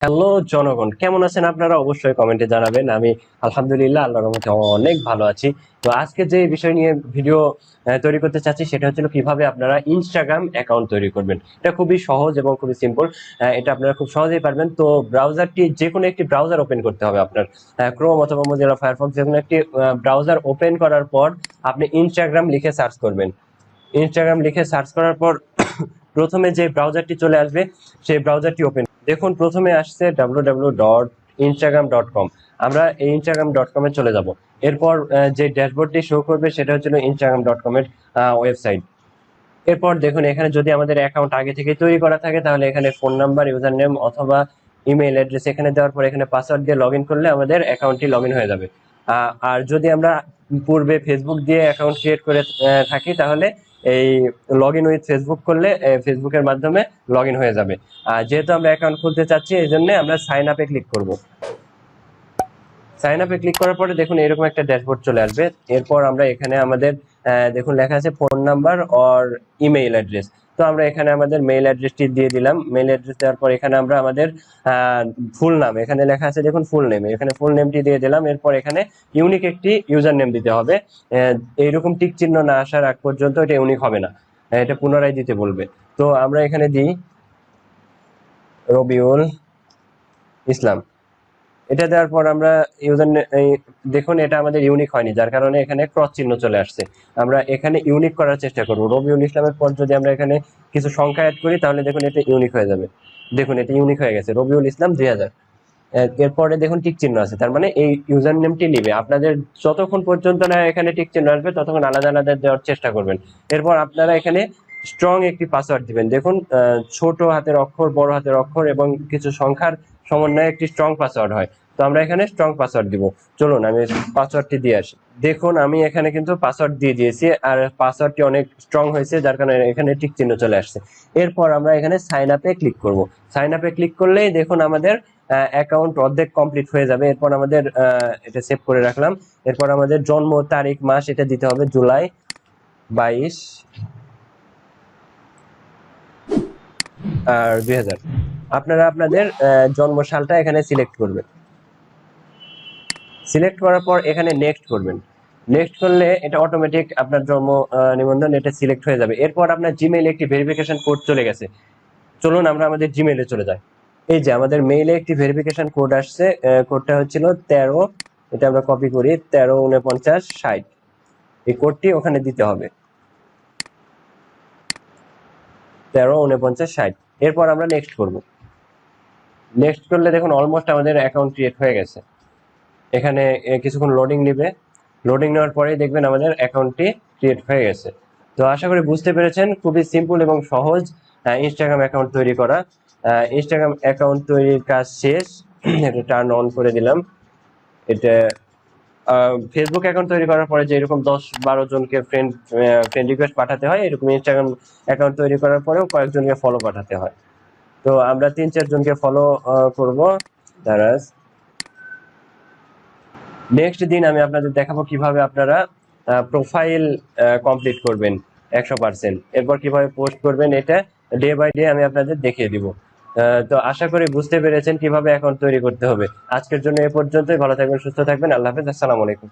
Hello জনগণ, কেমন আছেন আপনারা? অবশ্যই কমেন্টে জানাবেন। আমি আলহামদুলিল্লাহ আল্লাহর রহমতে অনেক ভালো আছি। তো আজকে যে বিষয় নিয়ে ভিডিও তৈরি করতে চাচ্ছি সেটা হচ্ছে কিভাবে আপনারা ইনস্টাগ্রাম অ্যাকাউন্ট তৈরি করবেন। এটা খুবই সহজ এবং খুবই সিম্পল। এটা আপনারা খুব সহজেই পারবেন। তো ব্রাউজারটি, যে কোনো একটি ব্রাউজার ওপেন করতে হবে আপনার। ক্রোম অথবা মোজিলা ফায়ারফক্স, যে কোনো একটি ব্রাউজার ওপেন করার পর আপনি ইনস্টাগ্রাম লিখে সার্চ করবেন। ইনস্টাগ্রাম লিখে সার্চ করার পর প্রথমে যে ব্রাউজারটি চলে আসবে সেই ব্রাউজারটি ওপেন দেখুন। প্রথমে আসছে www.instagram.com। আমরা এই instagram.com এ চলে যাব। এরপর যে ড্যাশবোর্ডটি শো করবে সেটা হচ্ছে instagram.com এর ওয়েবসাইট। এরপর দেখুন, এখানে যদি আমাদের অ্যাকাউন্ট আগে থেকে তৈরি করা থাকে তাহলে এখানে ফোন নাম্বার, ইউজার নেম অথবা ইমেইল অ্যাড্রেস এখানে দেওয়ার পর এখানে পাসওয়ার্ড দিয়ে লগ ইন করলে আমাদের অ্যাকাউন্টটি লগ ইন হয়ে যাবে। আর যদি আমরা পূর্বে ফেসবুক দিয়ে অ্যাকাউন্ট ক্রিয়েট করে থাকি তাহলে এই লগ ইন উইথ ফেসবুক করলে ফেসবুকের মাধ্যমে লগ ইন হয়ে যাবে। আর যেহেতু আমরা অ্যাকাউন্ট খুলতে চাচ্ছি এই জন্য আমরা সাইন আপে ক্লিক করব। সাইন আপে ক্লিক করার পরে দেখুন এরকম একটা ড্যাশবোর্ড চলে আসবে। এরপর আমরা এখানে আমাদের দেখুন লেখা আছে phone number or email address. তো আমরা এখানে আমাদের মেইল অ্যাড্রেসটি দিয়ে দিলাম। মেইল অ্যাড্রেস দেওয়ার পর এখানে আমরা আমাদের ফুল নাম, এখানে লেখা আছে দেখুন ফুল নেম, এখানে ফুল নেমটি দিয়ে দিলাম। এরপর এখানে ইউনিক একটি ইউজার নেম দিতে হবে। এইরকম টিক চিহ্ন না আসার আগ পর্যন্ত এটা ইউনিক হবে না, এটা পুনরায় দিতে বলবে। তো আমরা এখানে দিই রবিউল ইসলাম। এটা দেওয়ার পর আমরা ইউজার দেখুন এটা আমাদের ইউনিক হয়নি, যার কারণে এখানে ক্রস চিহ্ন চলে আসছে। আমরা এখানে ইউনিক করার চেষ্টা করব। রবিউল ইসলামের পর যদি আমরা এখানে কিছু সংখ্যা অ্যাড করি তাহলে দেখুন এটা ইউনিক হয়ে যাবে। দেখুন এটা ইউনিক হয়ে গেছে, রবিউল ইসলাম 2000। এরপরে দেখুন টিক চিহ্ন আছে, তার মানে এই ইউজার নেমটি নিবে। আপনাদের যতক্ষণ পর্যন্ত না এখানে টিক চিহ্ন আসবে ততক্ষণ আলাদা আলাদা দেওয়ার চেষ্টা করবেন। এরপর আপনারা এখানে স্ট্রং একটি পাসওয়ার্ড দিবেন। দেখুন ছোট হাতের অক্ষর, বড় হাতের অক্ষর এবং কিছু সংখ্যার সমন্বয়ে একটি স্ট্রং পাসওয়ার্ড হয়। তো আমরা এখানে স্ট্রং পাসওয়ার্ড দিব। চলুন আমি পাসওয়ার্ডটি দিয়ে আসি। দেখুন আমি এখানে কিন্তু পাসওয়ার্ড দিয়ে দিয়েছি আর পাসওয়ার্ডটি অনেক স্ট্রং হয়েছে, যার কারণে এখানে টিক চিহ্ন চলে আসছে। এরপর আমরা এখানে সাইন আপে ক্লিক করব। সাইন আপে ক্লিক করলেই দেখুন আমাদের অ্যাকাউন্ট অর্ধেক কমপ্লিট হয়ে যাবে। এরপর আমাদের এটা সেভ করে রাখলাম। এরপর আমাদের জন্ম তারিখ মাস এটা দিতে হবে, জুলাই 22 আর 2000। আপনারা আপনাদের জন্ম সালটা এখানে সিলেক্ট করবেন। সিলেক্ট করার পর এখানে নেক্সট করবেন। নেক্সট করলে এটা অটোমেটিক আপনার জন্ম নিবন্ধন এটা সিলেক্ট হয়ে যাবে। এরপর আপনার জিমেইলে একটি ভেরিফিকেশন কোড চলে গেছে। চলুন আমরা আমাদের জিমেইলে চলে যাই। এই যে আমাদের মেইলে একটি ভেরিফিকেশন কোড আসছে। কোডটা হচ্ছিল 13, এটা আমরা কপি করি, 134960। এই কোডটি ওখানে দিতে হবে, 134960। এরপর আমরা নেক্সট করব। নেক্সট করলে দেখুন অলমোস্ট আমাদের অ্যাকাউন্ট ক্রিয়েট হয়ে গেছে। এখানে কিছুক্ষণ লোডিং নেবে। লোডিং নেওয়ার পরেই দেখবেন আমাদের অ্যাকাউন্টটি ক্রিয়েট হয়ে গেছে। তো আশা করি বুঝতে পেরেছেন, খুবই সিম্পল এবং সহজ ইনস্টাগ্রাম অ্যাকাউন্ট তৈরি করা। ইনস্টাগ্রাম অ্যাকাউন্ট তৈরির কাজ শেষ। এটা টার্ন অন করে দিলাম। এটা ফেসবুক অ্যাকাউন্ট তৈরি করার পরে যে এরকম 10-12 জনকে ফ্রেন্ড রিকোয়েস্ট পাঠাতে হয়, এরকম ইনস্টাগ্রাম অ্যাকাউন্ট তৈরি করার পরেও কয়েকজনকে ফলো পাঠাতে হয়। তো আমরা 3-4 জনকে ফলো করব। দাঁড়াস নেক্সট দিন আমি আপনাদের দেখাবো কিভাবে আপনারা প্রোফাইল কমপ্লিট করবেন 100%। এরপর কিভাবে পোস্ট করবেন এটা ডে বাই ডে আমি আপনাদের দেখিয়ে দিব। তো আশা করি বুঝতে পেরেছেন কিভাবে অ্যাকাউন্ট তৈরি করতে হবে। আজকের জন্য এ পর্যন্তই। ভালো থাকবেন, সুস্থ থাকবেন। আল্লাহ হাফেজ, আসসালামু আলাইকুম।